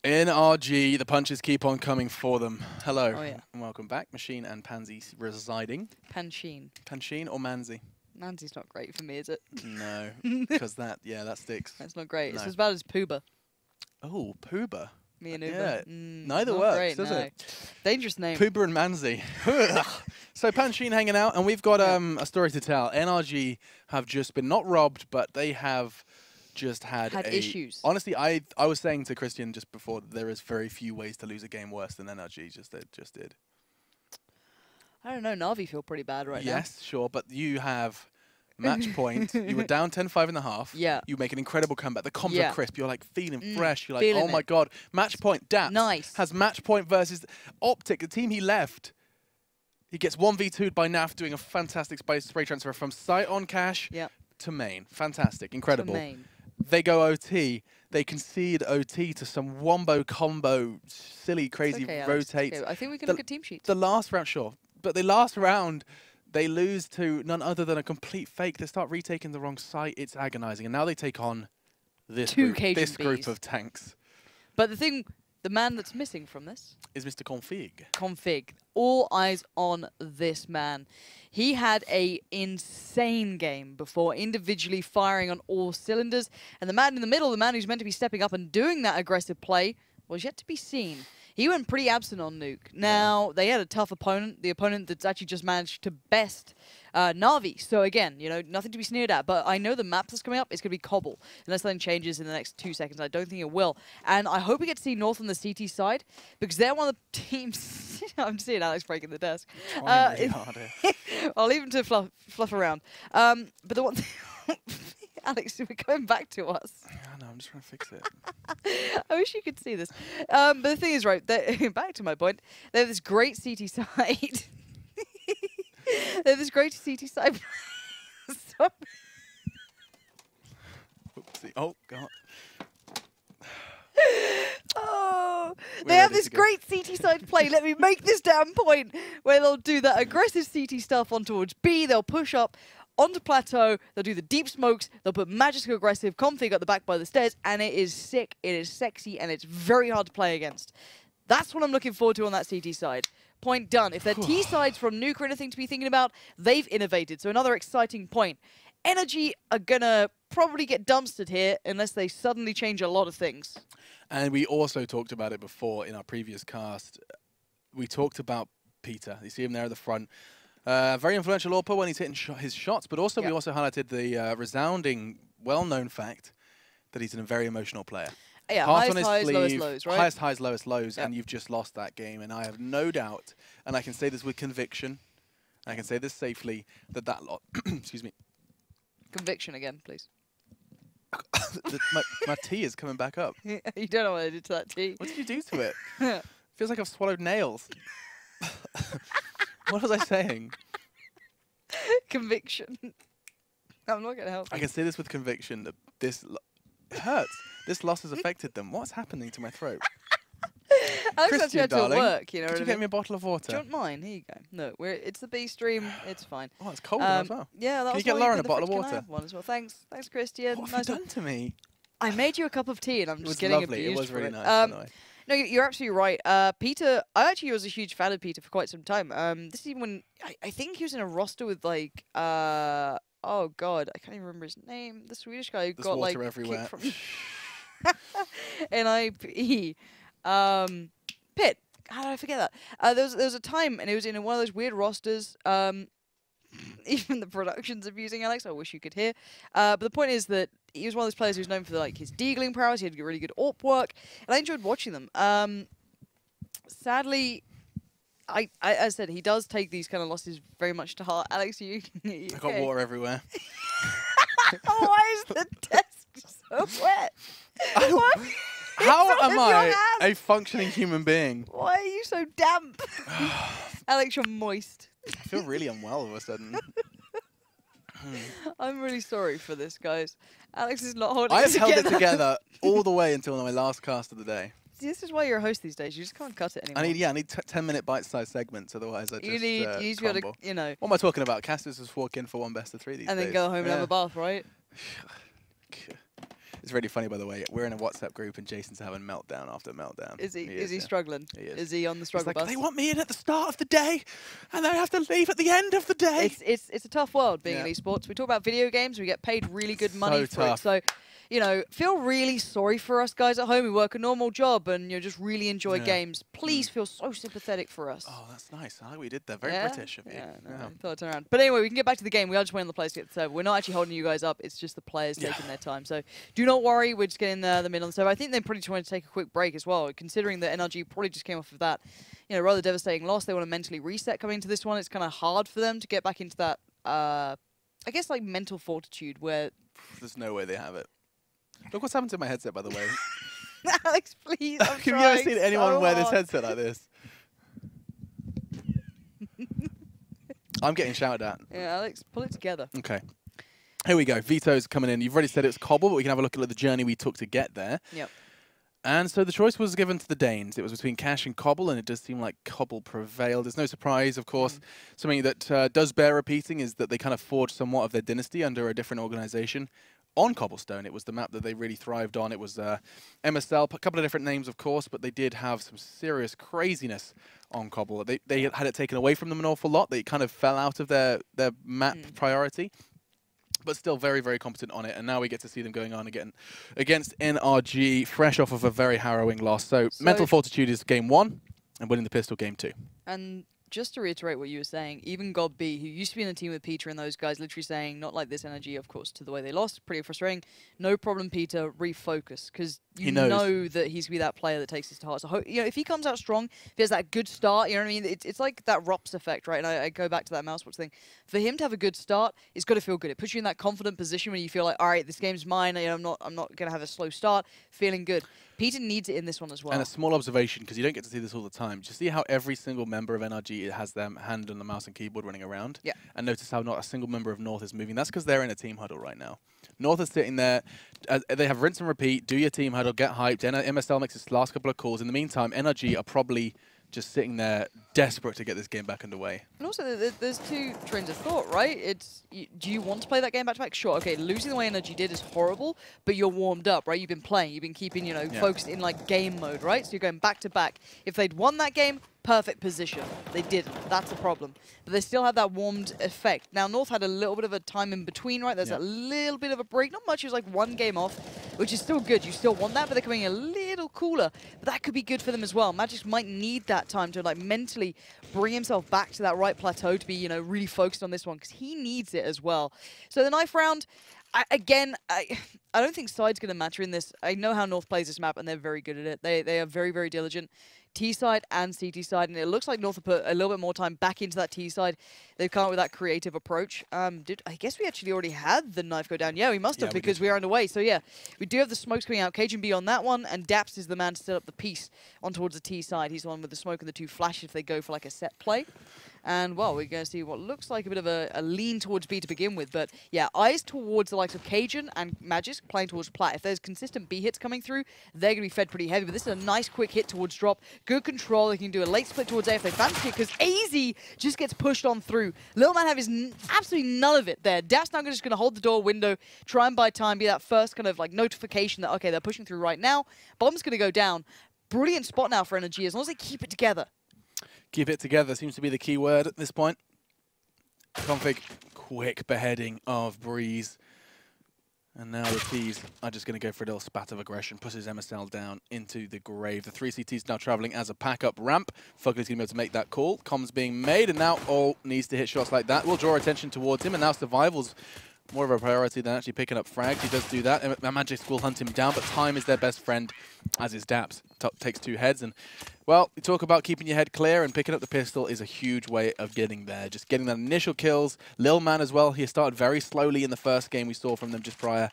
NRG, the punches keep on coming for them. Hello, Oh, yeah. and welcome back. Machine and Pansy residing. Pansheen. Pansheen or Manzi? Manzi's not great for me, is it? No, because that sticks. That's not great. No. It's as bad as Pooba. Oh, Pooba. Me and Uber. Yeah, neither not works, great, does no. it? Dangerous name. Pooba and Manzi. So Pansheen hanging out, and we've got a story to tell. NRG have just been not robbed, but they have just had issues. Honestly, I was saying to Christian just before, there is very few ways to lose a game worse than NRG just did. I don't know. Na'Vi feel pretty bad right now. Yes, sure, but you have match point. You were down 10-5 in the half. Yeah. You make an incredible comeback. The comms are crisp. You're like feeling fresh. You're like, feeling oh my it. god. Match point. Daps Nice. has match point versus Optic, the team he left. He gets 1v2'd by NAF, doing a fantastic spray transfer from site on cash to main. Fantastic. Incredible. To main. They go OT. They concede OT to some wombo combo, silly, crazy rotate. Okay. I think we can look at team sheets. The last round, sure. But the last round, they lose to none other than a complete fake. They start retaking the wrong site. It's agonizing. And now they take on this group of tanks. But the man that's missing from this is Mr. Config. Config. All eyes on this man. He had a insane game before, individually firing on all cylinders. And the man in the middle, the man who's meant to be stepping up and doing that aggressive play, was yet to be seen. He went pretty absent on Nuke. Now, they had a tough opponent, the opponent that's actually just managed to best Na'Vi. So again, you know, nothing to be sneered at, but I know the map that's coming up is going to be Cbble. Unless something changes in the next 2 seconds, I don't think it will. And I hope we get to see North on the CT side, because they're one of the teams... I'm seeing Alex breaking the desk. Really hard here. I'll leave him to fluff around. But the one thing... Alex, we're coming back to us. I know, I'm just trying to fix it. I wish you could see this. But the thing is, right, back to my point, they have this great CT side. They have this great CT side. Oopsie. Oh, God. Oh, they have this great CT side play. Let me make this damn point where they'll do that aggressive CT stuff on towards B. They'll push up onto plateau, they'll do the deep smokes, they'll put magic aggressive config at the back by the stairs, and it is sick, it is sexy, and it's very hard to play against. That's what I'm looking forward to on that CT side. Point done. If they're T sides from Nuke or anything to be thinking about, they've innovated. So another exciting point. NRG are gonna probably get dumpstered here unless they suddenly change a lot of things. And we also talked about it before in our previous cast. We talked about Peter. You see him there at the front. Very influential AWPer when he's hitting his shots, but also we also highlighted the resounding, well-known fact that he's a very emotional player. Yeah, Heart highest on his highs, sleeve, lowest lows, right? Highest highs, lowest lows, and you've just lost that game. And I have no doubt, and I can say this with conviction, and I can say this safely, that lot, excuse me. Conviction again, please. my tea is coming back up. You don't know what I did to that tea. What did you do to it? Feels like I've swallowed nails. What was I saying? Conviction. I'm not going to help you. I can say this with conviction that this hurts. This loss has affected them. What's happening to my throat? Alex actually had to work, you know. Could you get me a bottle of water? Do you want mine? Here you go. No, it's the B stream. It's fine. Oh, it's cold as well. Yeah, that Can was you get why Lauren a put bottle of the fridge. water? Can I have one as well? Thanks, Christian. What have you done to me? I made you a cup of tea, and I'm just getting abused. It was for really it. nice. By the way. No, you're absolutely right. Peter, I actually was a huge fan of Peter for quite some time. This is even when I think he was in a roster with like oh god, I can't even remember his name. The Swedish guy who There's got water like everywhere. kicked from NIP. Pitt. How did I forget that? There was a time, and it was in one of those weird rosters. Even the production's abusing Alex. I wish you could hear. But the point is that he was one of those players who's known for like his deagling prowess. He had really good AWP work, and I enjoyed watching them. Sadly, as I said, he does take these kind of losses very much to heart. Alex, you I got water everywhere. Why is the desk so wet? How am I a functioning human being? Why are you so damp? Alex, you're moist. I feel really unwell all of a sudden. I'm really sorry for this, guys. Alex is not holding I it have together. held it together all the way until my last cast of the day. See, this is why you're a host these days. You just can't cut it anymore. I need 10-minute bite-sized segments, otherwise I just You need to be able to, you know. What am I talking about? Casters just walk in for one best of 3 these days. And then go home and have a bath, right? It's really funny, by the way. We're in a WhatsApp group, and Jason's having meltdown after meltdown. Is he? Is he yeah. struggling? He is. Is he on the struggle bus? They want me in at the start of the day, and they have to leave at the end of the day. It's a tough world being in esports. We talk about video games. We get paid really good money for it. So, you know, feel really sorry for us guys at home who work a normal job and you just really enjoy games. Please feel so sympathetic for us. Oh, that's nice. I like what you did there. Very British of you. Yeah, no, I thought I'd turn around. But anyway, we can get back to the game. We are just waiting on the players to get the server. We're not actually holding you guys up. It's just the players taking their time. So do not worry. We're just getting the mid on the server. I think they probably just wanted to take a quick break as well, considering that NRG probably just came off of that, you know, rather devastating loss. They want to mentally reset coming into this one. It's kind of hard for them to get back into that, I guess, like mental fortitude where... There's no way they have it. Look what's happened to my headset, by the way. Alex, please. Have you ever seen anyone wear this headset like this? I'm getting shouted at. Yeah, Alex, pull it together. Okay. Here we go. Vito's coming in. You've already said it was Cbble, but we can have a look at the journey we took to get there. Yep. And so the choice was given to the Danes. It was between Cash and Cbble, and it does seem like Cbble prevailed. There's no surprise, of course. Something that does bear repeating is that they kind of forged somewhat of their dynasty under a different organization. On Cobblestone, it was the map that they really thrived on. It was MSL, a couple of different names, of course, but they did have some serious craziness on Cobble. They had it taken away from them an awful lot. They kind of fell out of their map priority, but still very, very competent on it. And now we get to see them going on again against NRG, fresh off of a very harrowing loss. So mental fortitude is game 1, and winning the pistol game 2. And just to reiterate what you were saying, even God B, who used to be in the team with Peter and those guys, literally saying, not like this NRG, of course, to the way they lost, pretty frustrating. No problem, Peter, refocus, because you know that he's going to be that player that takes this to heart. So, you know, if he comes out strong, if he has that good start, you know what I mean? It's like that Rops effect, right? And I go back to that mousewatch thing. For him to have a good start, it's got to feel good. It puts you in that confident position when you feel like, all right, this game's mine. You know, I'm not going to have a slow start, feeling good. Peter needs it in this one as well. And a small observation, because you don't get to see this all the time. Just see how every single member of NRG has their hand on the mouse and keyboard running around. Yeah. And notice how not a single member of North is moving. That's because they're in a team huddle right now. North is sitting there. They have rinse and repeat, do your team huddle, get hyped. MSL makes its last couple of calls. In the meantime, NRG are probably just sitting there desperate to get this game back underway. And also, there's two trains of thought, right? It's, do you want to play that game back-to-back? Sure, okay, losing the way NRG did is horrible, but you're warmed up, right? You've been playing, you've been keeping, you know, focused in, like, game mode, right? So you're going back-to-back. If they'd won that game, perfect position. They didn't. That's the problem. But they still have that warmed effect. Now, North had a little bit of a time in between, right? There's a little bit of a break. Not much. It was like one game off, which is still good. You still want that, but they're coming a little cooler. But that could be good for them as well. Magic might need that time to, like, mentally bring himself back to that right plateau to be, you know, really focused on this one, because he needs it as well. So the knife round, I don't think side's going to matter in this. I know how North plays this map, and they're very good at it. They are very, very diligent. T side and CT side, and it looks like North have put a little bit more time back into that T side. They've come up with that creative approach. I guess we actually already had the knife go down. Yeah, we must have, because we are underway. So yeah, we do have the smokes coming out. Cajun B on that one, and Daps is the man to set up the piece on towards the T side. He's the one with the smoke and the 2 flashes if they go for like a set play. And, well, we're going to see what looks like a bit of a lean towards B to begin with. But, yeah, eyes towards the likes of Cajun and Magic playing towards Plat. If there's consistent B hits coming through, they're going to be fed pretty heavy. But this is a nice quick hit towards drop. Good control. They can do a late split towards A if they fancy it, because AZ just gets pushed on through. Little Man have absolutely none of it there. Dash now just going to hold the door window, try and buy time, be that first kind of like notification that, okay, they're pushing through right now. Bomb's going to go down. Brilliant spot now for NRG, as long as they keep it together. Keep it together seems to be the key word at this point. Config, quick beheading of Breeze. And now the T's are just going to go for a little spat of aggression. Pushes MSL down into the grave. The 3 CTs now traveling as a pack-up ramp. Fugly's going to be able to make that call. Comms being made, and now all needs to hit shots like that. We'll draw attention towards him, and now survival's more of a priority than actually picking up frags. He does do that. Magic will hunt him down, but time is their best friend, as is Daps. Takes 2 heads, and, well, you talk about keeping your head clear, and picking up the pistol is a huge way of getting there. Just getting that initial kills. Lil Man as well, he started very slowly in the first game we saw from them just prior,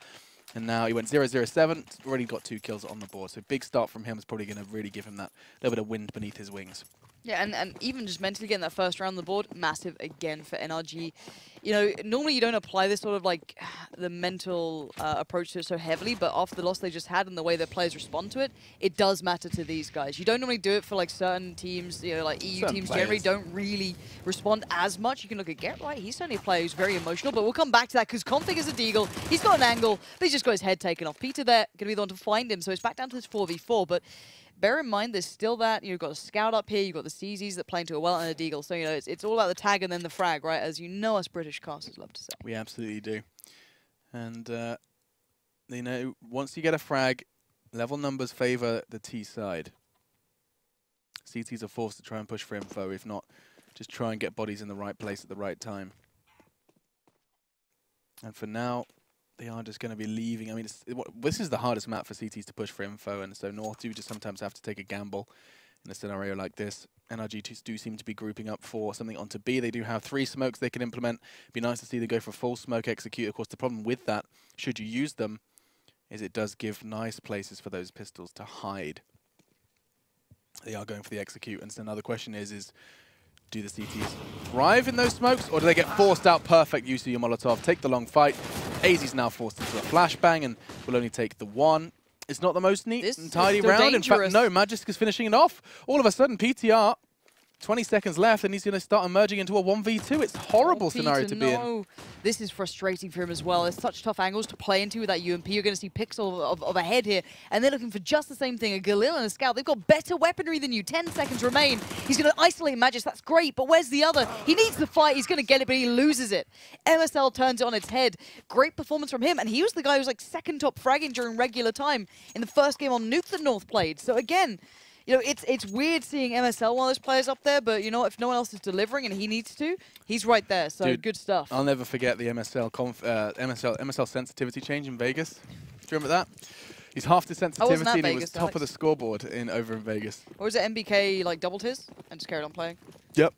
and now he went 0-0-7, already got 2 kills on the board. So big start from him is probably going to really give him that little bit of wind beneath his wings. Yeah, and even just mentally getting that first round on the board, massive again for NRG. You know, normally you don't apply this sort of like the mental approach to it so heavily, but after the loss they just had and the way their players respond to it, it does matter to these guys. You don't normally do it for like certain teams, you know, like EU certain teams players generally don't really respond as much. You can look at Get Right, he's certainly a player who's very emotional, but we'll come back to that because Config is a deagle, he's got an angle, but he's just got his head taken off. Peter there, going to be the one to find him, so it's back down to this 4v4, but bear in mind, there's still that, you've got a scout up here, you've got the CZs that play into a well and a deagle. So, you know, it's all about the tag and then the frag, right? As you know us British casters love to say. We absolutely do. And, you know, once you get a frag, level numbers favour the T side. CTs are forced to try and push for info. If not, just try and get bodies in the right place at the right time. And for now, they are just going to be leaving. I mean, this is the hardest map for CTs to push for info, and so North do just sometimes have to take a gamble in a scenario like this. NRG do seem to be grouping up for something onto B. They do have 3 smokes they can implement. It'd be nice to see them go for full smoke execute. Of course, the problem with that, should you use them, is it does give nice places for those pistols to hide. They are going for the execute, and so now the question is do the CTs thrive in those smokes, or do they get forced out? Perfect use of your Molotov. Take the long fight. AZ's now forced into a flashbang and will only take the 1. It's not the most neat and tidy round. Dangerous. In fact, no, Magisk is finishing it off. All of a sudden, PTR, 20 seconds left, and he's going to start emerging into a 1v2. It's a horrible scenario to be in. This is frustrating for him as well. There's such tough angles to play into with that UMP. You're going to see Pixel of a head here, and they're looking for just the same thing. A Galil and a Scout. They've got better weaponry than you. 10 seconds remain. He's going to isolate Magisk. That's great, but where's the other? He needs the fight. He's going to get it, but he loses it. MSL turns it on its head. Great performance from him, and he was the guy who was like second top fragging during regular time in the first game on Nuke that North played. So again, you know, it's weird seeing MSL one of those players up there, but you know, if no one else is delivering and he needs to, he's right there. So dude, good stuff. I'll never forget the MSL sensitivity change in Vegas. Do you remember that? He's half the sensitivity and he was top of the scoreboard over in Vegas. Or was it MBK like doubled his and just carried on playing? Yep.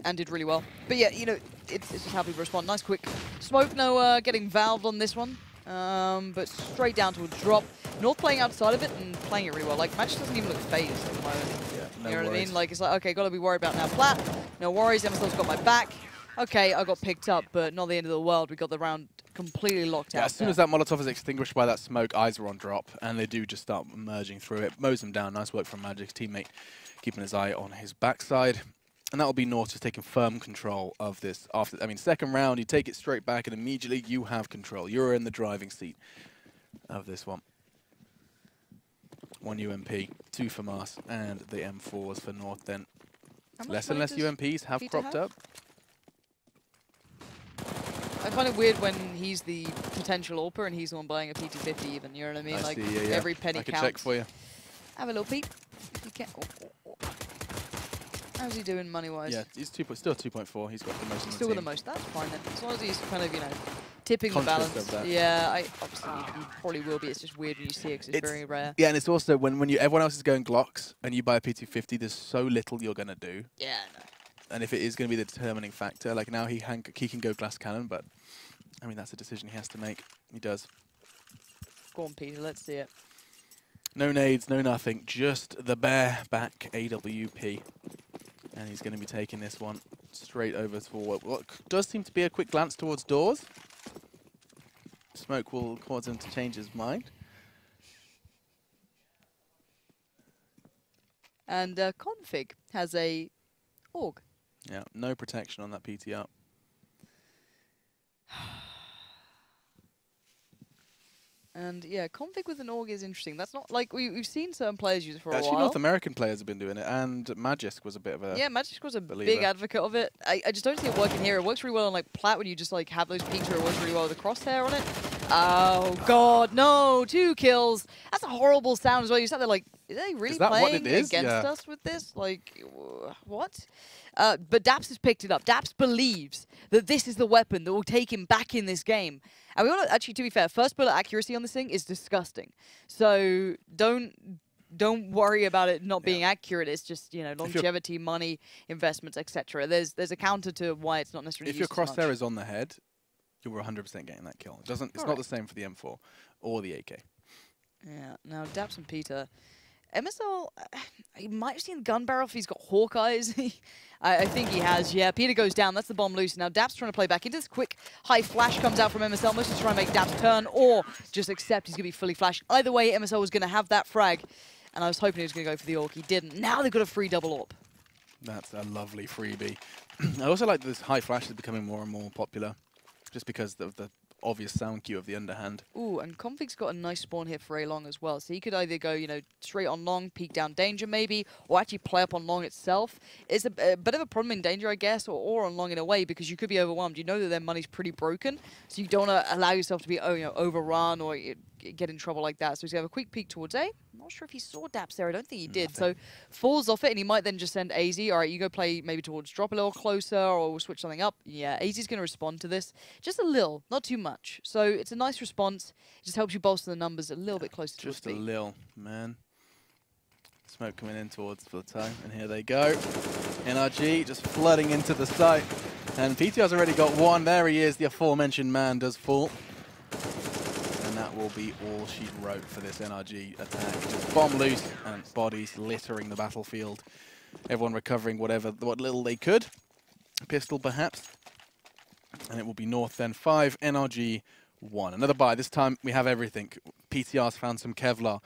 And did really well. But yeah, you know, it's just how people respond. Nice quick smoke, no getting valved on this one. But straight down to a drop. North playing outside of it and playing it really well. Like, Match doesn't even look phased at the moment. Yeah, no you know what worries. I mean? Like, it's like, okay, gotta be worried about now. Plat, no worries, MSL's got my back. Okay, I got picked up, but not the end of the world. We got the round completely locked out. As soon as that Molotov is extinguished by that smoke, eyes are on drop, and they do just start merging through it. Mows them down. Nice work from Magic's teammate, keeping his eye on his backside. And that will be North just taking firm control of this. After, I mean, second round, you take it straight back, and immediately you have control. You're in the driving seat of this one. 1 UMP, 2 FAMAS, and the M4s for North then. Less and less UMPs have cropped up. I find it weird when he's the potential AWPer and he's the one buying a PT50 even, you know what I mean? I like, see, yeah. every penny counts. I can check for you. Have a little peek. If you can. How's he doing money-wise? Yeah, he's still 2.4. He's got the most. Still with the most. That's fine then. As long as he's kind of, you know, tipping the balance. Of that. Yeah, obviously he probably will be. It's just weird when you see it because it's very rare. Yeah, and it's also when everyone else is going Glocks and you buy a PT50, there's so little you're going to do. Yeah, no. And if it is going to be the determining factor, like now he can go glass cannon, but I mean that's a decision he has to make. He does. Go on, Peter. Let's see it. No nades, no nothing, just the bare back AWP. And he's going to be taking this one straight over for what does seem to be a quick glance towards doors. Smoke will cause him to change his mind. And Config has a AUG. Yeah, no protection on that PTR. And yeah, Config with an AUG is interesting. That's not like we've seen certain players use it for a while. Actually, North American players have been doing it, and Magisk was a bit of a Magisk was a believer. big advocate of it. I just don't see it working here. It works really well on like Plat when you just like have those peaks, or it works really well with the crosshair on it. Oh god, no! 2 kills. That's a horrible sound as well. You sat there like, are they really playing against us with this? Like, what? But Daps has picked it up. Daps believes that this is the weapon that will take him back in this game. And we want to, actually, to be fair, first bullet accuracy on this thing is disgusting. So don't worry about it not being accurate. It's just, you know, longevity, money, investments, etc. There's a counter to why it's not necessarily If your crosshair is on the head, you're 100% getting that kill. It's not the same for the M4 or the AK. Yeah. Now Daps and Peter, MSL, he might have seen the gun barrel if he's got Hawkeyes. I think he has, yeah. Peter goes down, that's the bomb loose. Now Daps trying to play back into this. Quick high flash comes out from MSL, mostly trying to make Daps turn or just accept he's going to be fully flashed. Either way, MSL was going to have that frag, and I was hoping he was going to go for the AWP. He didn't. Now they've got a free double AWP. That's a lovely freebie. I also like this high flash is becoming more and more popular, just because of the obvious sound cue of the underhand. Ooh, and Config's got a nice spawn here for A long as well. So he could either go, you know, straight on long, peek down danger maybe, or actually play up on long itself. It's a bit of a problem in danger, I guess, or on long in a way, because you could be overwhelmed. You know that their money's pretty broken, so you don't want to allow yourself to be overrun or get in trouble like that. So he's going to have a quick peek towards A. I'm not sure if he saw Daps there. I don't think he did. So falls off it, and he might then just send AZ. All right, you go play maybe towards drop a little closer, or we'll switch something up. Yeah, AZ's going to respond to this. Just a little, not too much. So it's a nice response. It just helps you bolster the numbers a little bit closer towards B. Just a little, man. Smoke coming in towards for the time, and here they go. NRG just flooding into the site. And PTR's already got one. There he is, the aforementioned man does fall. And that will be all she wrote for this NRG attack. Just bomb loose and bodies littering the battlefield. Everyone recovering what little they could. Pistol perhaps. And it will be North then 5, NRG 1. Another buy. This time we have everything. PTR's found some Kevlar.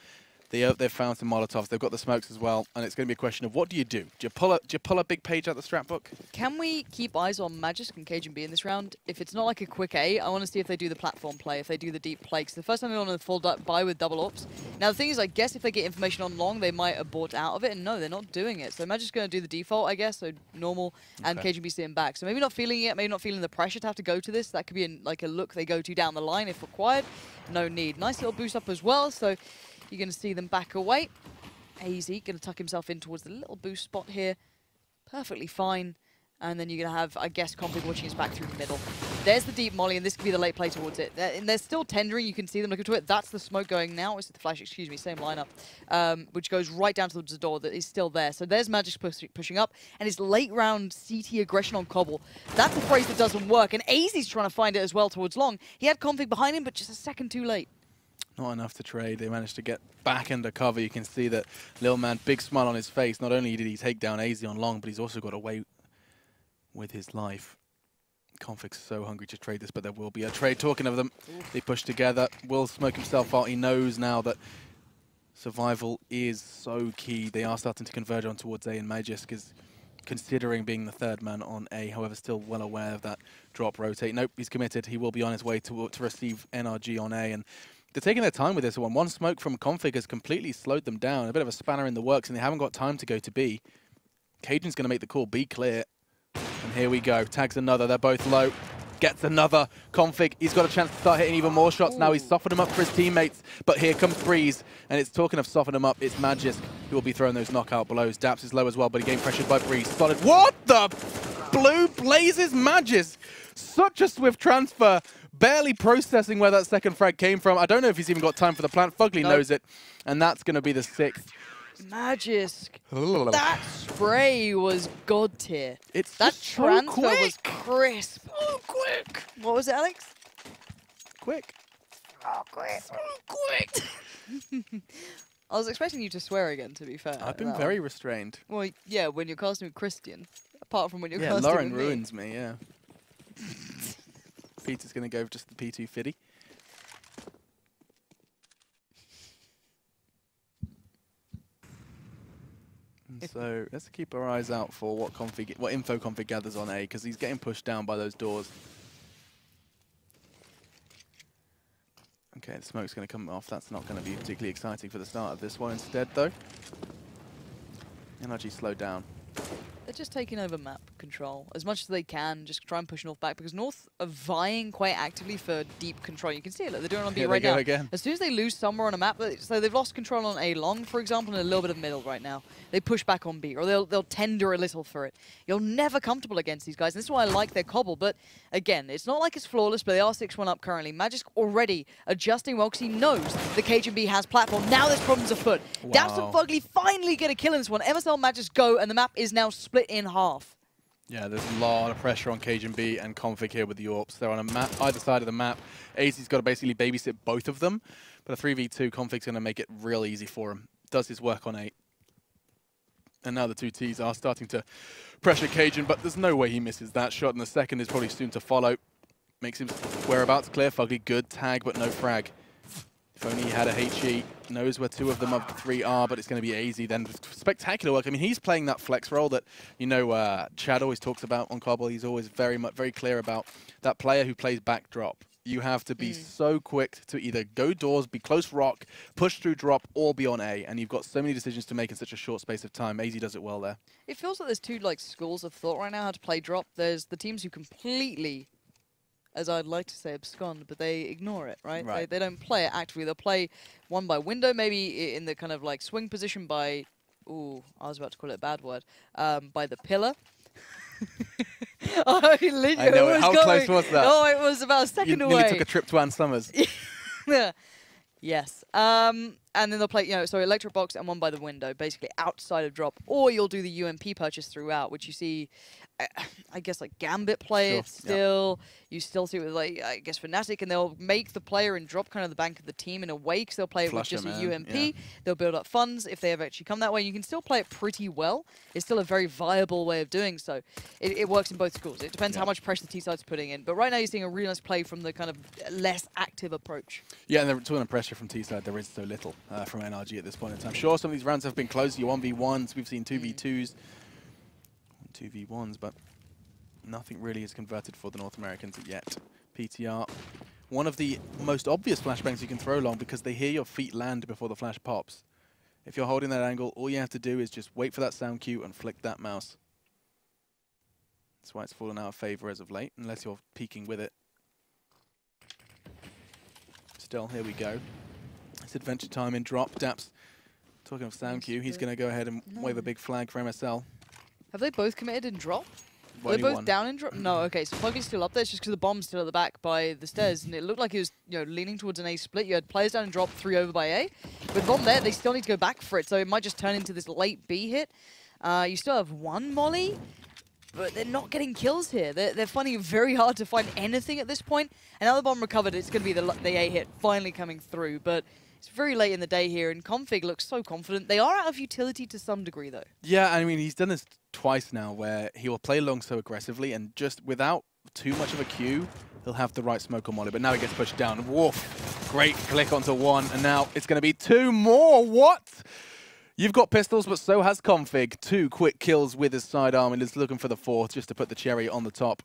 They've found some Molotovs. They've got the smokes as well. And it's going to be a question of what do you do? Do you pull a big page out the strat book? Can we keep eyes on Magisk and Cajun B in this round? If it's not like a quick A, I want to see if they do the platform play, if they do the deep play. Because the first time they went on a full buy with double AWPs. Now the thing is, I guess if they get information on long, they might abort out of it. And no, they're not doing it. So Magisk's going to do the default, I guess. So normal, and Cajun B sitting back. So maybe not feeling it, maybe not feeling the pressure to have to go to this. That could be like a look they go to down the line if required. No need. Nice little boost up as well. So you're going to see them back away. AZ going to tuck himself in towards the little boost spot here. Perfectly fine. And then you're going to have, I guess, Config watching his back through the middle. There's the deep molly, and this could be the late play towards it. And they're still tendering. You can see them looking to it. That's the smoke going now. It's the flash, excuse me, same lineup. Which goes right down towards the door that is still there. So there's Magic pushing up. And his late round CT aggression on Cobble. That's a phrase that doesn't work. And AZ's trying to find it as well towards long. He had Config behind him, but just a second too late. Not enough to trade. They managed to get back under cover. You can see that Lil Man, big smile on his face. Not only did he take down AZ on long, but he's also got away with his life. Config's so hungry to trade this, but there will be a trade. Talking of them, they push together. Will smoke himself out. He knows now that survival is so key. They are starting to converge on towards A, and Magisk is considering being the third man on A, however, still well aware of that drop rotate. Nope, he's committed. He will be on his way to receive NRG on A, and they're taking their time with this one. One smoke from Config has completely slowed them down. A bit of a spanner in the works, and they haven't got time to go to B. Cajun's going to make the call. B clear. And here we go. Tags another. They're both low. Gets another. Config, he's got a chance to start hitting even more shots. Ooh. Now he's softened him up for his teammates. But here comes Breeze. And it's talking of softening him up. It's Magisk who will be throwing those knockout blows. Daps is low as well, but he gained pressured by Breeze. Solid. What the blue blazes Magisk? Such a swift transfer. Barely processing where that second frag came from. I don't know if he's even got time for the plant. Fugly knows it. And that's going to be the 6th. Magisk. That spray was god tier. That transfer was crisp. Oh, quick. What was it, Alex? Quick. Oh, quick. So quick. I was expecting you to swear again, to be fair. I've been very restrained. Well, yeah, when you're casting with Christian. Apart from when you're casting Lauren with me. ruins me, yeah. Peter's going to go for just the P2 fiddy. So let's keep our eyes out for what info Config gathers on A, because he's getting pushed down by those doors. Okay, the smoke's going to come off. That's not going to be particularly exciting for the start of this one. Instead, though, NRG slowed down. They're just taking over map control as much as they can, just try and push North back, because North are vying quite actively for deep control. You can see it, look, they're doing it on B right now. Again. As soon as they lose somewhere on a map, so they've lost control on A long, for example, and a little bit of middle right now. They push back on B, or they'll tender a little for it. You're never comfortable against these guys, and this is why I like their Cobble, but again, it's not like it's flawless, but they are 6-1 up currently. Magisk already adjusting well, because he knows the Cajun B has platform. Now there's problems afoot. Wow. Daps and Fugly finally get a kill in this one. MSL Magisk go, and the map is now split in half. Yeah, there's a lot of pressure on Cajun B and Config here with the AWPs. They're on a map, either side of the map. AZ's got to basically babysit both of them. But a 3v2, Config's going to make it real easy for him. does his work on 8. And now the two Ts are starting to pressure Cajun, but there's no way he misses that shot, and the second is probably soon to follow. Makes him whereabouts clear. Fugly, good tag, but no frag. If only he had a HE, knows where 2 of them of the 3 are, but it's going to be AZ then. Spectacular work. I mean, he's playing that flex role that, you know, Chad always talks about on Cbble. He's always very clear about that player who plays backdrop. You have to be so quick to either go doors, be close rock, push through drop, or be on A. And you've got so many decisions to make in such a short space of time. AZ does it well there. It feels like there's 2 like schools of thought right now how to play drop. There's the teams who completely, as I'd like to say, abscond, but they ignore it, right? They don't play it actively. They'll play one by window, maybe in the kind of like swing position by, ooh, I was about to call it a bad word, by the pillar. I know it. How close was that? Oh, it was about a second away. You nearly took a trip to Ann Summers. Yes. And then they'll play, you know, so electric box and one by the window, basically outside of drop. Or you'll do the UMP purchase throughout, which you see, I guess, like Gambit play it still. Yep. You still see it with, like, I guess, Fnatic, and they'll make the player and drop kind of the bank of the team in a way, because they'll play it with just a UMP. Yeah. They'll build up funds if they ever actually come that way. You can still play it pretty well. It's still a very viable way of doing so. It works in both schools. It depends how much pressure the T-side's putting in. But right now you're seeing a really nice play from the kind of less active approach. Yeah, and talking of pressure from T-side, there is so little from NRG at this point in time. Sure, some of these rounds have been close. Your 1v1s, we've seen 2v2s, 2v1s, but nothing really is converted for the North Americans yet. PTR, one of the most obvious flashbangs you can throw long because they hear your feet land before the flash pops. If you're holding that angle, all you have to do is just wait for that sound cue and flick that mouse. That's why it's fallen out of favor as of late, unless you're peeking with it. Still, here we go. It's Adventure Time in drop. Daps, talking of sound cue, he's going to go ahead and wave a big flag for MSL. Have they both committed in drop? Are they both down in drop? No, okay, so Fugly's still up there. It's just because the bomb's still at the back by the stairs, and it looked like he was, you know, leaning towards an A split. You had players down in drop, 3 over by A. With bomb there, they still need to go back for it, so it might just turn into this late B hit. You still have 1 molly, but they're not getting kills here. They're finding it very hard to find anything at this point. And now the bomb recovered, it's going to be the A hit finally coming through, but it's very late in the day here, and Config looks so confident. They are out of utility to some degree, though. Yeah, I mean, he's done this twice now, where he will play long so aggressively, and just without too much of a cue, he'll have the right smoke on molly. But now he gets pushed down. Woof! Great flick onto 1, and now it's going to be 2 more. What? You've got pistols, but so has Config. 2 quick kills with his sidearm, and is looking for the 4th just to put the cherry on the top.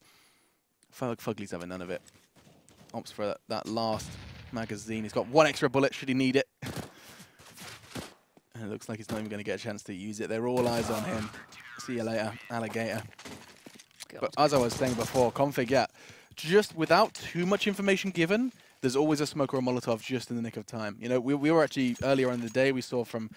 Fugly's having none of it. Opts for that last magazine. He's got 1 extra bullet should he need it. And it looks like he's not even going to get a chance to use it. They're all eyes on him. See you later, alligator. God. But as I was saying before, Config, yeah, just without too much information given, there's always a smoke or a Molotov just in the nick of time. You know, we were actually, earlier in the day, we saw from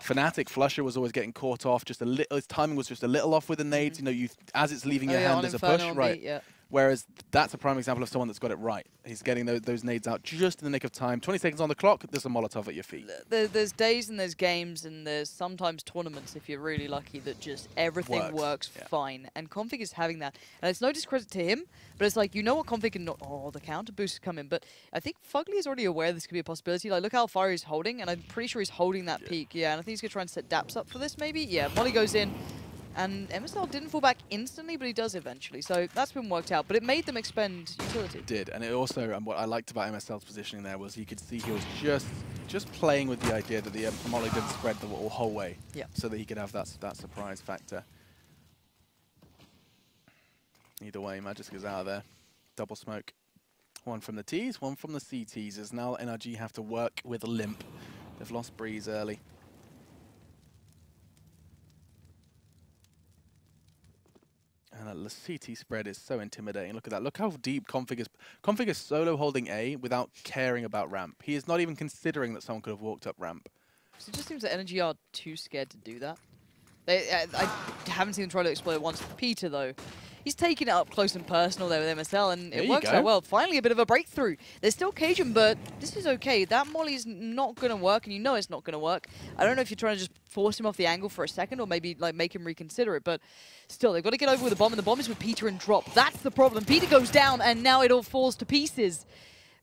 Fnatic, Flusher was always getting caught off. Just a little, his timing was just a little off with the nades. You know, as it's leaving your hand, there's a push, right? Yeah. Whereas that's a prime example of someone that's got it right. He's getting those nades out just in the nick of time. 20 seconds on the clock, there's a Molotov at your feet. There's days and there's games and there's sometimes tournaments, if you're really lucky, that just everything works fine. And Config is having that. And it's no discredit to him, but it's like, you know what Config can not... Oh, the counter boost is coming. But I think Fugly is already aware this could be a possibility. Like, look how far he's holding, and I'm pretty sure he's holding that peak. Yeah, and I think he's going to try and set Daps up for this, maybe. Yeah, molly goes in. And MSL didn't fall back instantly, but he does eventually. So that's been worked out. But it made them expend utility. It did. And it also, what I liked about MSL's positioning there was you could see he was just playing with the idea that the molly didn't spread the whole way. Yeah. So that he could have that surprise factor. Either way, Magisk is out of there. Double smoke. 1 from the Ts, 1 from the CTs. As now NRG have to work with a limp. They've lost Breeze early. And the CT spread is so intimidating. Look at that. Look how deep Config is. Config is solo holding A without caring about ramp. He is not even considering that someone could have walked up ramp. So it just seems that NRG are too scared to do that. I haven't seen them try to exploit it once. Peter, though, he's taking it up close and personal there with MSL, and it works out well. Finally, a bit of a breakthrough. There's still Cajun, but this is okay. That molly's not going to work, and you know it's not going to work. I don't know if you're trying to just force him off the angle for a second, or maybe like make him reconsider it, but still, they've got to get over with the bomb, and the bomb is with Peter and drop. That's the problem. Peter goes down, and now it all falls to pieces.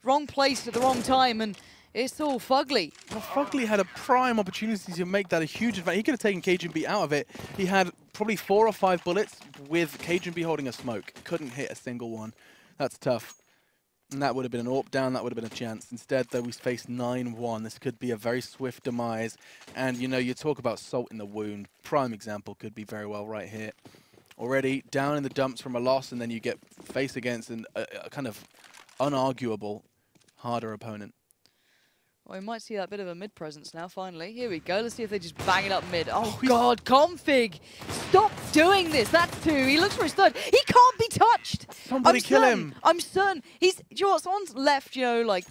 Wrong place at the wrong time, and It's all fugly. Well, Fugly had a prime opportunity to make that a huge advantage. He could have taken Cbble out of it. He had probably 4 or 5 bullets with Cbble holding a smoke. Couldn't hit a single one. That's tough. And that would have been an AWP down, that would have been a chance. Instead, though, we faced 9-1. This could be a very swift demise. And, you know, you talk about salt in the wound. Prime example could be very well right here. Already down in the dumps from a loss, and then you get faced against a kind of unarguable, harder opponent. Well, we might see that bit of a mid presence now, finally. Here we go. Let's see if they just bang it up mid. Oh, God, Config! Stop doing this! That's 2. He looks for his 3rd. He can't be touched! Somebody kill him! I'm certain. He's, do you know what? Someone's left, you know, like,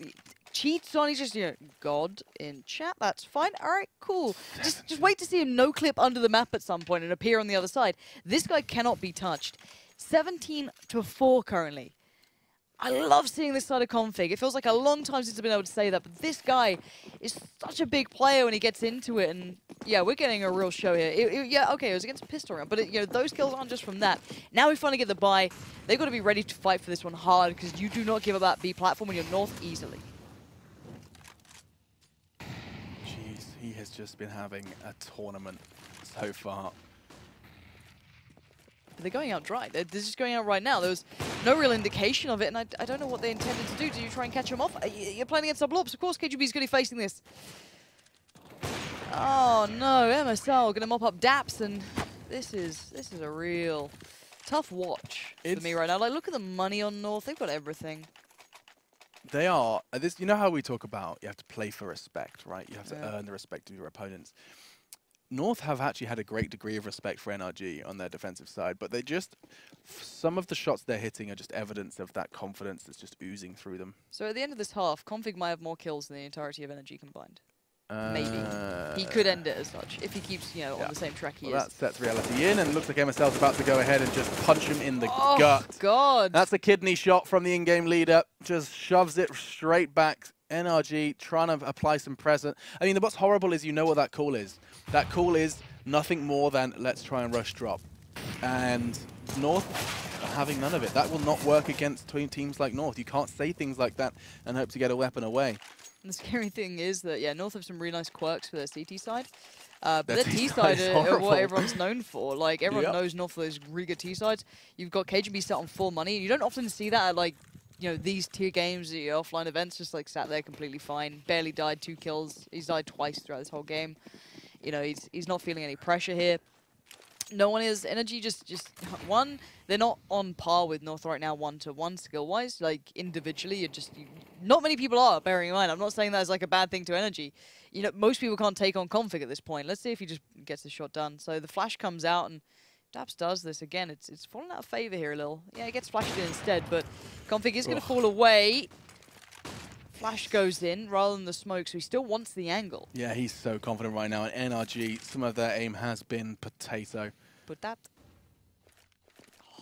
cheats on. He's just, you know, God in chat. That's fine. All right, cool. Just wait to see him no-clip under the map at some point and appear on the other side. This guy cannot be touched. 17-4 currently. I love seeing this side of Config. It feels like a long time since I've been able to say that, but this guy is such a big player when he gets into it, and yeah, we're getting a real show here. Yeah, okay, it was against a pistol round, but you know, those kills aren't just from that. Now we finally get the buy. They've got to be ready to fight for this one hard, because you do not give up that B platform when you're north easily. Jeez, he has just been having a tournament so far. They're going out dry. They're just going out right now. There was no real indication of it, and I don't know what they intended to do. Did you try and catch him off? You're playing against double ops. Of course, KGB is going to be facing this. Oh no, MSL going to mop up Daps, and this is a real tough watch for me right now. Like, look at the money on North. They've got everything. They are. This, you know how we talk about you have to play for respect, right? You have to earn the respect of your opponents. North have actually had a great degree of respect for NRG on their defensive side, but they just, some of the shots they're hitting are just evidence of that confidence that's just oozing through them. So at the end of this half, Config might have more kills than the entirety of NRG combined. Maybe. He could end it as such, if he keeps, you know, on the same track he is. That sets reality in, and looks like MSL's about to go ahead and just punch him in the gut. gut. God. That's a kidney shot from the in-game leader. Just shoves it straight back. NRG trying to apply some pressure. I mean, what's horrible is you know what that call is. That call is nothing more than let's try and rush drop. And North are having none of it. That will not work against teams like North. You can't say things like that and hope to get a weapon away. And the scary thing is that, yeah, North have some really nice quirks for their CT side. But their T side are what everyone's known for. Like, everyone knows North for those really good T sides. You've got KGB set on full money. You don't often see that at, like, you know, these tier games, the offline events, just like sat there completely fine. Barely died, 2 kills. He's died twice throughout this whole game. You know, he's not feeling any pressure here. No one is. NRG just one. They're not on par with North right now, 1-to-1 skill-wise. Like individually, not many people are. Bearing in mind, I'm not saying that as like a bad thing to NRG. You know, most people can't take on Config at this point. Let's see if he just gets the shot done. So the flash comes out and Daps does this again. It's fallen out of favor here a little. Yeah, it gets flashed in instead, but Config is going to fall away. Flash goes in rather than the smoke, so he still wants the angle. Yeah, he's so confident right now. And NRG, some of their aim has been potato. But that...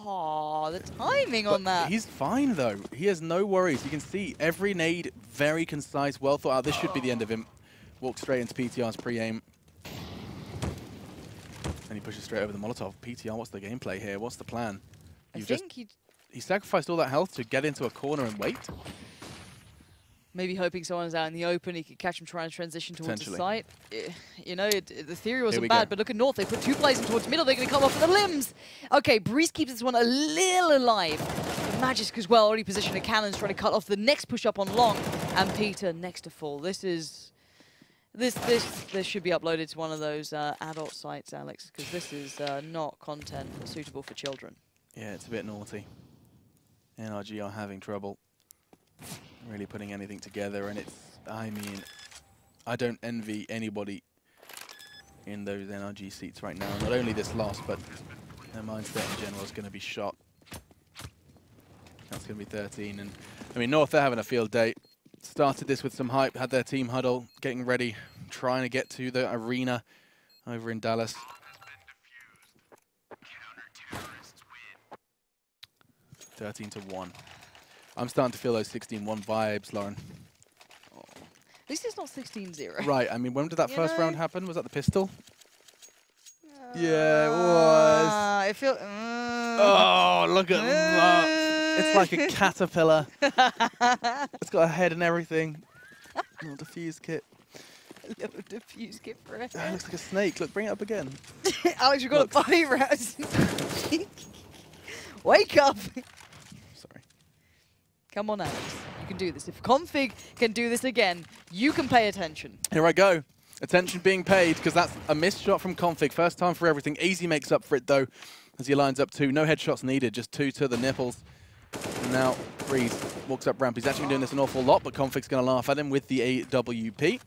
Oh, the timing on that. He's fine, though. He has no worries. You can see every nade, very concise, well thought out. This should be the end of him. Walks straight into PTR's pre-aim. And he pushes straight over the Molotov. PTR, what's the gameplay here? What's the plan? I think he sacrificed all that health to get into a corner and wait. Maybe hoping someone's out in the open, he could catch him trying to transition towards the site. You know, the theory wasn't bad, but look at North. They put 2 players in towards middle. They're going to come off with the limbs. Okay, Breeze keeps this one a little alive. But Magisk as well, already positioned a cannons, trying to cut off the next push up on long. And Peter next to fall. This should be uploaded to one of those adult sites, Alex, because this is not content suitable for children. Yeah, it's a bit naughty. NRG are having trouble really putting anything together, and I mean, I don't envy anybody in those NRG seats right now. Not only this loss, but their mindset in general is going to be shot. That's going to be 13, and I mean, North, they're having a field day. Started this with some hype, had their team huddle, getting ready, trying to get to the arena over in Dallas. 13-1. I'm starting to feel those 16-1 vibes, Lauren. Oh. At least it's not 16-0. Right, I mean, when did that first round happen? Was that the pistol? Yeah, it was. I feel... oh, look at that. It's like a caterpillar. It's got a head and everything. Little diffuse kit. A little diffuse kit for it. Looks like a snake. Look, bring it up again. Alex, you've got a 5 rounds. Wake up! Sorry. Come on, Alex. You can do this. If Config can do this again, you can pay attention. Here I go. Attention being paid, because that's a missed shot from Config. First time for everything. Easy makes up for it, though, as he lines up 2. No headshots needed, just 2 to the nipples. And now Breeze walks up ramp. He's actually doing this an awful lot, but Config's going to laugh at him with the AWP.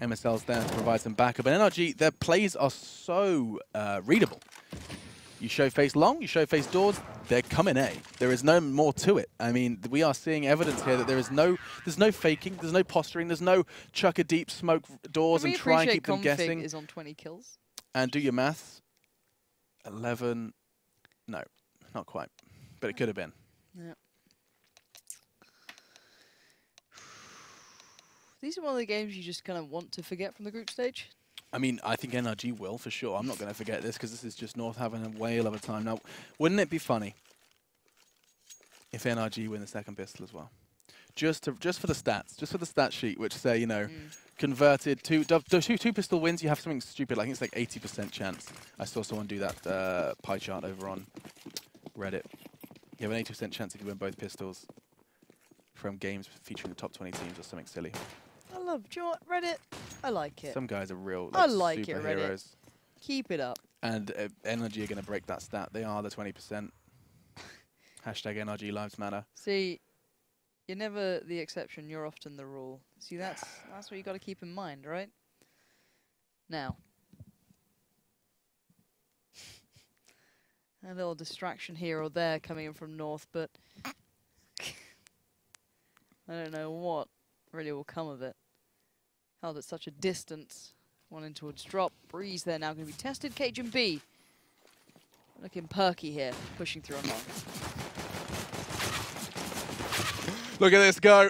MSL's there to provide some backup. And NRG, their plays are so readable. You show face long, you show face doors, they're coming A. There is no more to it. I mean, we are seeing evidence here that there's no faking, there's no posturing, there's no chuck a deep smoke doors and try and keep them guessing. Config is on 20 kills. And do your maths. 11, no, not quite, but it could have been. Yeah. These are one of the games you just kind of want to forget from the group stage. I mean, I think NRG will, for sure. I'm not going to forget this, because this is just North having a whale of a time. Now, wouldn't it be funny if NRG win the second pistol as well? Just for the stats, just for the stat sheet, which say, you know, converted two pistol wins, you have something stupid, I think it's like 80% chance. I saw someone do that pie chart over on Reddit. You have an 80% chance if you win both pistols from games featuring the top 20 teams or something silly. I love, do you know what, Reddit? I like it. Some guys are real I like it, superheroes. Reddit. Keep it up. And NRG are going to break that stat. They are the 20%. Hashtag NRG Lives Matter. See, you're never the exception. You're often the rule. See, that's what you got to keep in mind, right? Now, a little distraction here or there coming in from North, but I don't know what really will come of it. Held at such a distance. One in towards drop. Breeze there now going to be tested. Cbble looking perky here, pushing through on long. Look at this go.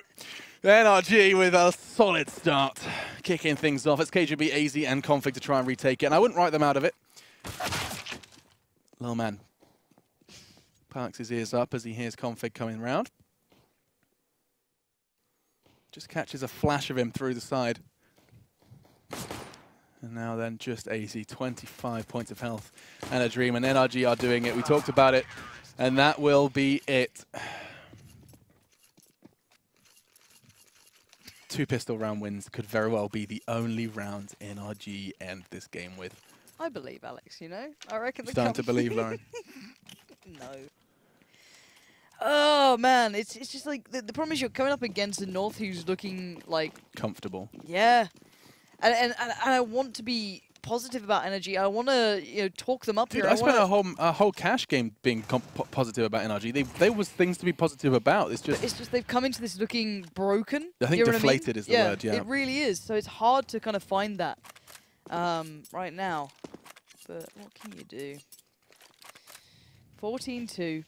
NRG with a solid start. Kicking things off. It's Cbble, AZ, and Config to try and retake it. And I wouldn't write them out of it. Little man parks his ears up as he hears Config coming round. Just catches a flash of him through the side. And now then, just AZ, 25 points of health and a dream. And NRG are doing it. We talked about it. And that will be it. 2 pistol round wins could very well be the only rounds NRG end this game with. I believe, Alex, you know? I reckon the Starting to believe, Lauren. No. Oh, man. It's just like, the problem is you're coming up against the North who's looking like... comfortable. Yeah. And I want to be positive about NRG. I want to talk them up. Dude, here. I spent a whole cash game being positive about NRG. There was things to be positive about. It's just they've come into this looking broken. I think deflated is the word. Yeah, it really is. So it's hard to kind of find that right now. But what can you do? 14-2.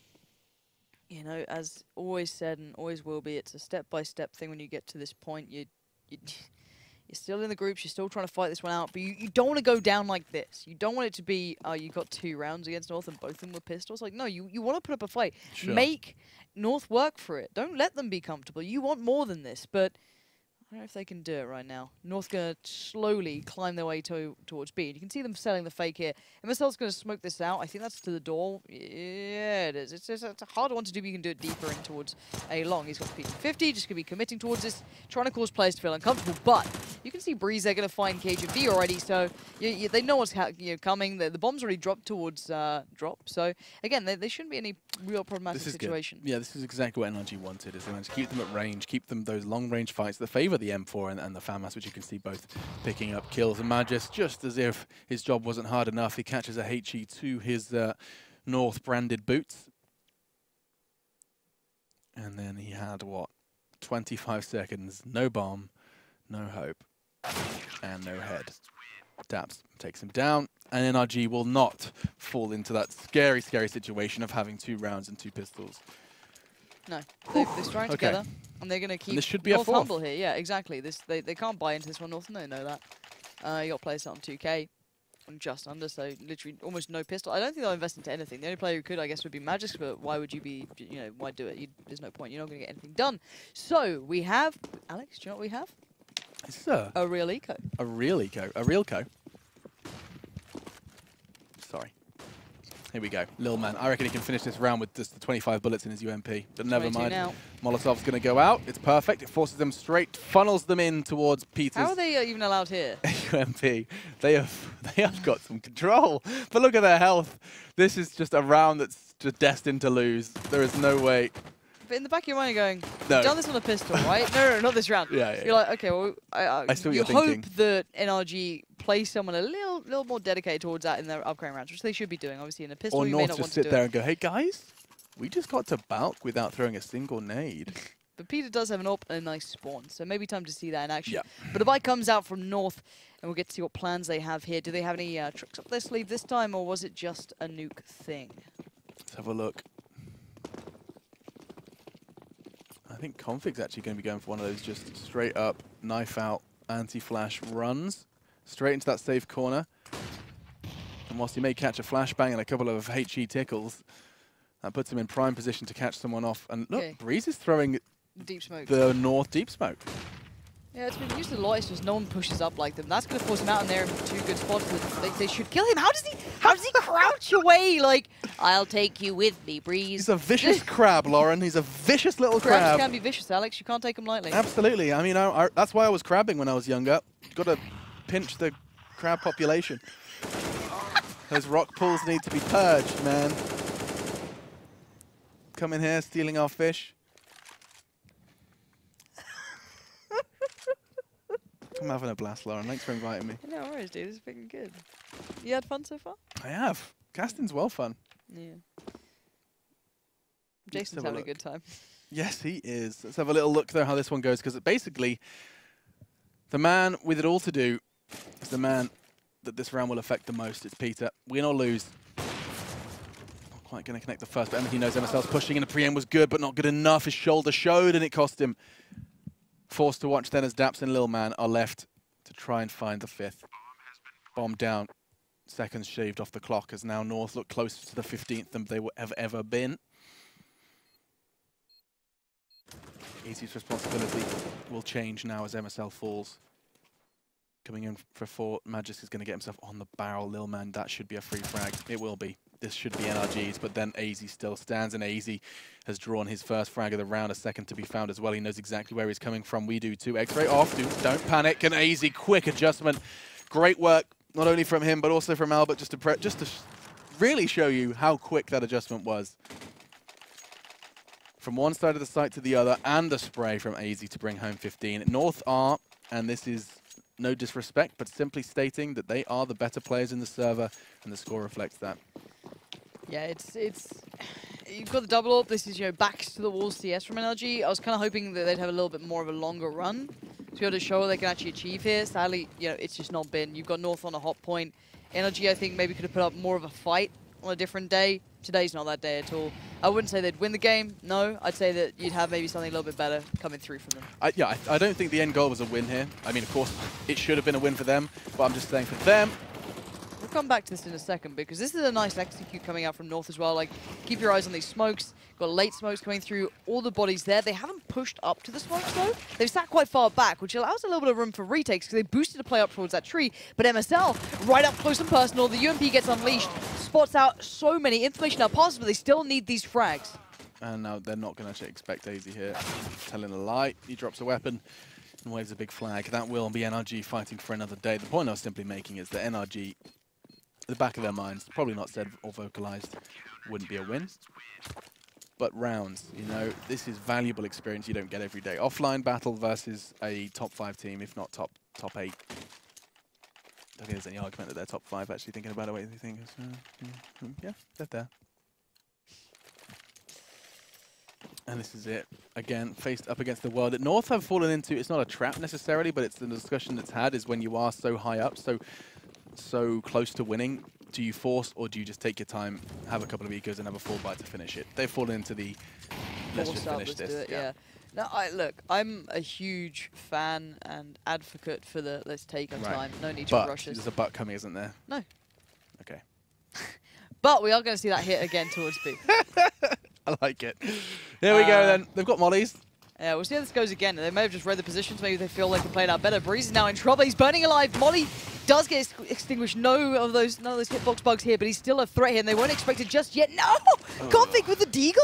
You know, as always said and always will be, it's a step-by-step thing. When you get to this point, you're still in the groups, you're still trying to fight this one out, but you don't want to go down like this. You don't want it to be, oh, you got 2 rounds against North and both of them were pistols. Like, no, you want to put up a fight. Sure. Make North work for it. Don't let them be comfortable. You want more than this, but I don't know if they can do it right now. North going to slowly climb their way towards B. And you can see them selling the fake here. MSL's going to smoke this out. I think that's to the door. Yeah, it is. It's a hard one to do, but you can do it deeper in towards A long. He's got the P50, just going to be committing towards this, trying to cause players to feel uncomfortable. But you can see Breeze, they're going to find Cbble already, so they know what's coming. The bomb's already dropped towards drop. So, again, there shouldn't be any real problematic situation. Good. Yeah, this is exactly what NRG wanted, is they wanted to keep them at range, keep them those long-range fights that favour the M4 and the FAMAS, which you can see both picking up kills. And Magis, just as if his job wasn't hard enough, he catches a HE to his North-branded boots. And then he had, what, 25 seconds, no bomb, no hope, and no head. Daps takes him down, and NRG will not fall into that scary, scary situation of having 2 rounds and 2 pistols. No, they're strong together, and they're going to keep this should be North a 4th. humble here. Yeah, exactly. They can't buy into this one, North, and they know that. You got players on 2K, and just under, so literally almost no pistol. I don't think they'll invest into anything. The only player who could, I guess, would be Magix, but why would you be, why do it? There's no point. You're not going to get anything done. So, we have, Alex, do you know what we have? This is a real eco. A real eco. A real co. Sorry. Here we go. Lil Man. I reckon he can finish this round with just the 25 bullets in his UMP. But never mind. Now. Molotov's going to go out. It's perfect. It forces them straight, funnels them in towards Peter's How are they even allowed here? UMP. They have got some control. But look at their health. This is just a round that's just destined to lose. There is no way. But in the back of your mind, you're going, No. you've done this on a pistol, right? No, not this round. Yeah. You're like, okay, well, I see what you you're thinking. hope that NRG plays someone a little more dedicated towards that in their upcoming rounds, which they should be doing. Obviously, in a pistol, Or you may North not just want to sit do there it. and go, hey guys, we just got to bulk without throwing a single nade. But Peter does have an AWP and a nice spawn, so maybe time to see that in action. Yeah. But a buy comes out from North, and we'll get to see what plans they have here. Do they have any tricks up their sleeve this time, or was it just a nuke thing? Let's have a look. I think Config's actually going to be going for one of those just straight up, knife out, anti-flash runs. Straight into that safe corner. And whilst he may catch a flashbang and a couple of HE tickles, that puts him in prime position to catch someone off. And look, Okay. Breeze is throwing Deep smoke. the North deep smoke. Yeah, it's been used a lot. It's just no one pushes up like them. That's going to force him out in there in two good spots. They should kill him. How does he crouch away? Like, I'll take you with me, Breeze. He's a vicious crab, Lauren. He's a vicious little Crabs crab. can be vicious, Alex. You can't take them lightly. Absolutely. I mean, that's why I was crabbing when I was younger. Got to pinch the crab population. Those rock pools need to be purged, man. Come in here, stealing our fish. I'm having a blast, Lauren. Thanks for inviting me. No worries, dude. It's been good. You had fun so far? I have. Casting's well fun. Yeah. Let's Jason's have a having a look. good time. Yes, he is. Let's have a little look, though, how this one goes, because basically, the man with it all to do is the man that this round will affect the most. It's Peter. Win or lose. Not quite going to connect the first, but he knows MSL's pushing, and the pre-aim was good, but not good enough. His shoulder showed, and it cost him. Forced to watch then as Daps and Lil Man are left to try and find the fifth. Bomb down. Seconds shaved off the clock as now North look closer to the 15th than they have ever been. Easy's responsibility will change now as MSL falls. Coming in for 4, Magis is going to get himself on the barrel. Lil Man, that should be a free frag. It will be. This should be NRG's, but then AZ still stands, and AZ has drawn his first frag of the round, a second to be found as well. He knows exactly where he's coming from. We do too. X-ray off. Don't panic. And AZ, quick adjustment. Great work, not only from him, but also from Albert, just to really show you how quick that adjustment was. From one side of the site to the other, and a spray from AZ to bring home 15. North are, and this is no disrespect, but simply stating that they are the better players in the server, and the score reflects that. Yeah, it's you've got the double up. This is, backs to the walls CS from NRG. I was kind of hoping that they'd have a little bit more of a longer run to be able to show what they can actually achieve here. Sadly, it's just not been. You've got North on a hot point. NRG, I think, maybe could have put up more of a fight on a different day. Today's not that day at all. I wouldn't say they'd win the game. No, I'd say that you'd have maybe something a little bit better coming through from them. I don't think the end goal was a win here. I mean, of course, it should have been a win for them, but I'm just saying for them. We'll come back to this in a second because this is a nice execute coming out from North as well. Like, keep your eyes on these smokes. Got late smokes coming through, all the bodies there. They haven't pushed up to the smokes though. They've sat quite far back, which allows a little bit of room for retakes because they boosted the play up towards that tree. But MSL, right up close and personal, the UMP gets unleashed, spots out so many information now passes, but they still need these frags. And now they're not going to expect AZ here. Telling a lie, he drops a weapon and waves a big flag. That will be NRG fighting for another day. The point I was simply making is that NRG, the back of their minds, probably not said or vocalized, wouldn't be a win. But rounds, this is valuable experience you don't get every day. Offline battle versus a top 5 team, if not top 8. I don't think there's any argument that they're top 5, actually, thinking about it. What do you think? Yeah, they're there. And this is it. Again, faced up against the world that North have fallen into. It's not a trap necessarily, but it's the discussion that's had is when you are so high up, so close to winning, do you force or do you just take your time, have a couple of ecos and have a full bite to finish it? They've fallen into the let's just finish this. Yeah. No, look, I'm a huge fan and advocate for the let's take our time. No need to rush us. There's a butt coming, isn't there? No. Okay. But we are going to see that hit again towards B. I like it. Here we go then. They've got mollies. Yeah, we'll see how this goes again. They may have just read the positions. Maybe they feel they can play it out better. Breeze is now in trouble. He's burning alive. Molly does get extinguished. None of those hitbox bugs here, but he's still a threat here, and they weren't expected just yet. No! Config with the deagle?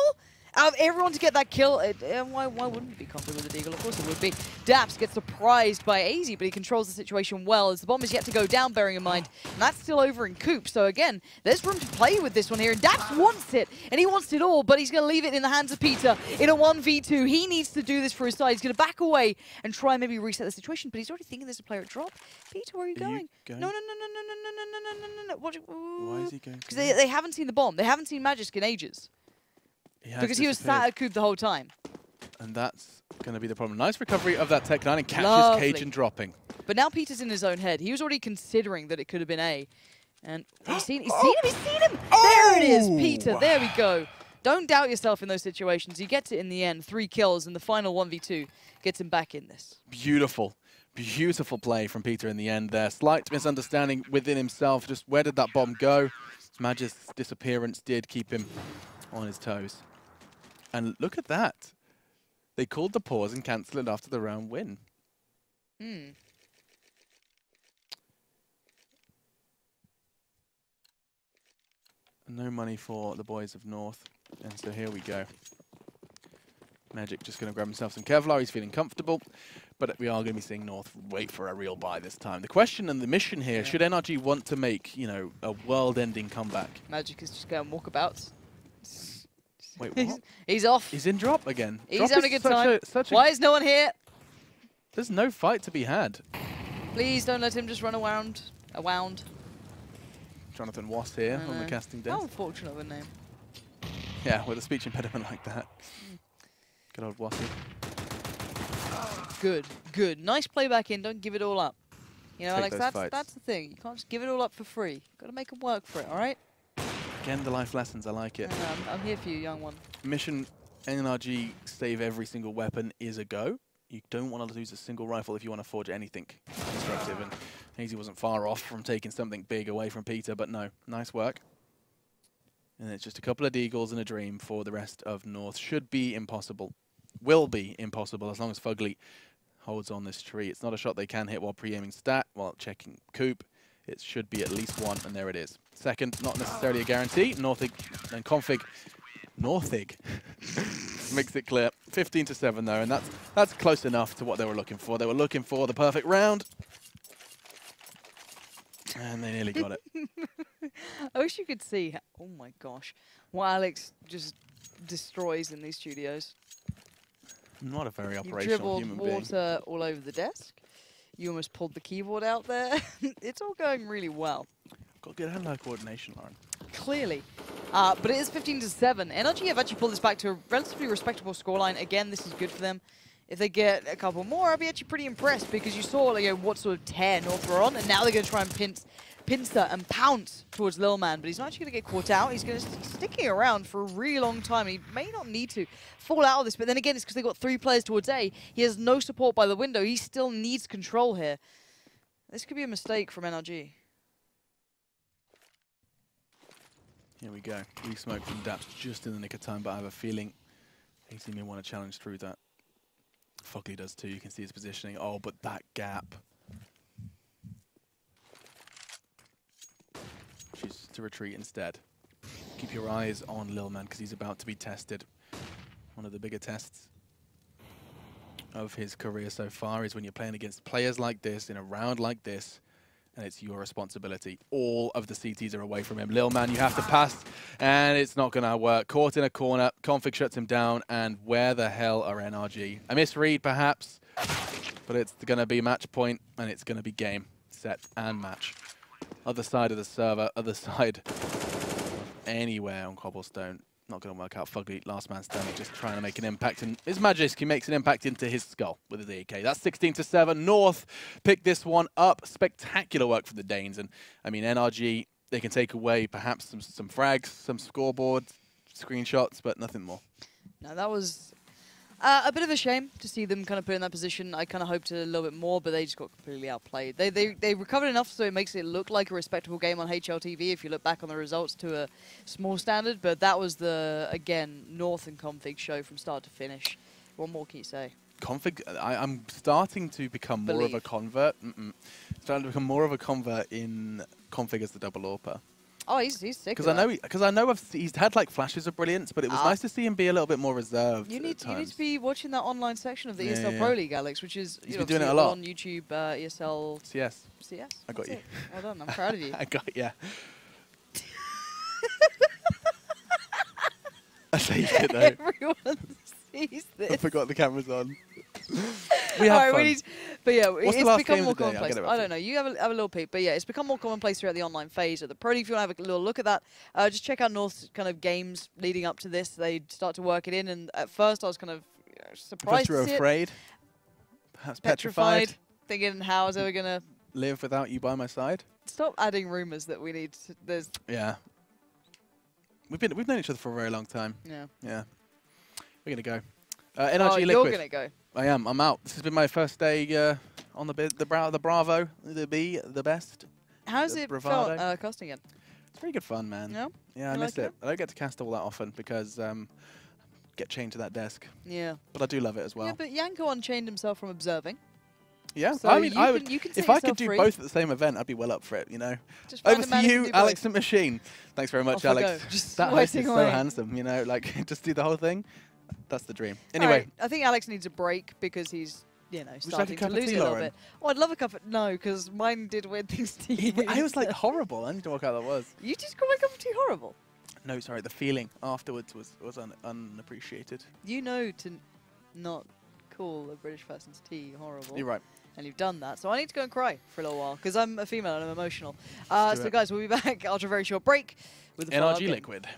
Out of everyone to get that kill, why wouldn't it be Config with the deagle? Of course it would be. Daps gets surprised by AZ, but he controls the situation well as the bomb is yet to go down, bearing in mind. And that's still over in Coop. So again, there's room to play with this one here. And Daps wants it, and he wants it all, but he's going to leave it in the hands of Peter in a 1v2. He needs to do this for his side. He's going to back away and try and maybe reset the situation, but he's already thinking there's a player at drop. Peter, where are you going? No. Why is he going? Because they haven't seen the bomb. They haven't seen Magisk in ages. Because he was sat at Coop the whole time. And that's going to be the problem. Nice recovery of that Tech 9 and catches Cajun dropping. But now Peter's in his own head. He was already considering that it could have been A. And he's seen him! There it is, Peter. There we go. Don't doubt yourself in those situations. He gets it in the end. 3 kills, and the final 1v2 gets him back in this. Beautiful. Beautiful play from Peter in the end there. Slight misunderstanding within himself. Just where did that bomb go? Magisk's disappearance did keep him on his toes. And look at that. They called the pause and cancelled it after the round win. No money for the boys of North. And so here we go. Magic just going to grab himself some Kevlar. He's feeling comfortable. But we are going to be seeing North wait for a real buy this time. The question and the mission here, should NRG want to make, you know, a world-ending comeback? Magic is just going walkabouts. Wait, what? He's off. He's in drop again. He's drop having a good time. Why is no one here? There's no fight to be had. Please don't let him just run around. Jonathan Wass here on the casting desk. How unfortunate of a name. Yeah, with a speech impediment like that. Good old Wassy. Good. Nice play back in. Don't give it all up. You know, Alex, that's the thing. You can't just give it all up for free. You've got to make them work for it, all right? Again, the life lessons. I like it. I'm here for you, young one. Mission NRG save every single weapon is a go. You don't want to lose a single rifle if you want to forge anything constructive. And Hazy wasn't far off from taking something big away from Peter, but no, nice work. And it's just a couple of deagles and a dream for the rest of North. Should be impossible. Will be impossible as long as Fugly holds on this tree. It's not a shot they can hit while pre-aiming stat, while checking Coop. It should be at least one, and there it is. Second, not necessarily a guarantee. Northig and Config. Northig makes it clear. 15-7 though, and that's close enough to what they were looking for. They were looking for the perfect round, and they nearly got it. I wish you could see, oh my gosh, what Alex just destroys in these studios. Not a very operational human being. You dribbled water all over the desk. You almost pulled the keyboard out there. It's all going really well. Got good hand-eye coordination, Lauren. Clearly. But it is 15-7. NRG have actually pulled this back to a relatively respectable scoreline. Again, this is good for them. If they get a couple more, I'll be actually pretty impressed because you saw what sort of tear North were on, and now they're going to try and pincer and pounce towards Lil Man, but he's not actually going to get caught out. He's going to sticking around for a really long time. He may not need to fall out of this, but then again, it's because they've got 3 players towards A. He has no support by the window. He still needs control here. This could be a mistake from NRG. Here we go. We smoke from Daps just in the nick of time, but I have a feeling AZ may want to challenge through that. Fugly does too. You can see his positioning. Oh, but that gap. Chooses to retreat instead. Keep your eyes on Lil Man because he's about to be tested. One of the bigger tests of his career so far is when you're playing against players like this in a round like this, and it's your responsibility. All of the CTs are away from him. Lil Man, you have to pass, and it's not going to work. Caught in a corner, Config shuts him down, and where the hell are NRG? A misread, perhaps, but it's going to be match point, and it's going to be game, set, and match. Other side of the server, other side anywhere on Cobblestone. Not going to work out. Fugly, last man standing, just trying to make an impact. And his Magisk, he makes an impact into his skull with his AK. That's 16-7. North picked this one up. Spectacular work from the Danes. And, I mean, NRG, they can take away perhaps some frags, some scoreboard screenshots, but nothing more. No, that was a bit of a shame to see them kind of put in that position. I kind of hoped a little bit more, but they just got completely outplayed. They recovered enough so it makes it look like a respectable game on HLTV if you look back on the results to a small standard, but that was the, again, North and Config show from start to finish. What more can you say? Config. I'm starting to become more of a convert. Starting to become more of a convert in config as the double AWPer. Oh, he's sick. Because I know he's had like flashes of brilliance, but it was nice to see him be a little bit more reserved. You need to be watching that online section of the Yeah, ESL Pro League, Alex, which is He's been doing it a lot on YouTube. ESL CS. CS. I got you. Well done. I'm proud of you. I got you. I saved it though. Everyone sees this. I forgot the camera's on. We have fun. But yeah, What's the it's last become game more of the day? commonplace. I don't know. You have a little peek, but yeah, it's become more commonplace throughout the online phase of the Pro League. If you want to have a little look at that, just check out North's kind of games leading up to this. They start to work it in, and at first I was kind of surprised. Because you were afraid, perhaps petrified, thinking how is ever gonna live without you by my side. Stop adding rumors that we need. There's we've known each other for a very long time. Yeah. We're gonna go. NRG Liquid. You're gonna go. I am. I'm out. This has been my first day on the Bravo, the best. How's it felt casting again? It's pretty good fun, man. Yeah? Yeah, I miss it. I don't get to cast all that often because get chained to that desk. Yeah. But I do love it as well. Yeah, but Yanko unchained himself from observing. Yeah, So I mean, you can if I could do both at the same event, I'd be well up for it, you know. Just Over to you, Alex and Machine. Thanks very much, Alex. Just that host is so away. handsome, you know, like just do the whole thing. That's the dream. Anyway. Right, I think Alex needs a break because he's, starting to lose it a little bit. Oh, I'd love a cup of... No, because mine did weird things to you. I was like horrible. I need to work out how that was. You just called my cup of tea horrible? No, sorry. The feeling afterwards was unappreciated. You know to not call a British person's tea horrible. You're right. And you've done that. So I need to go and cry for a little while because I'm a female and I'm emotional. So guys, we'll be back after a very short break with the NRG Liquid.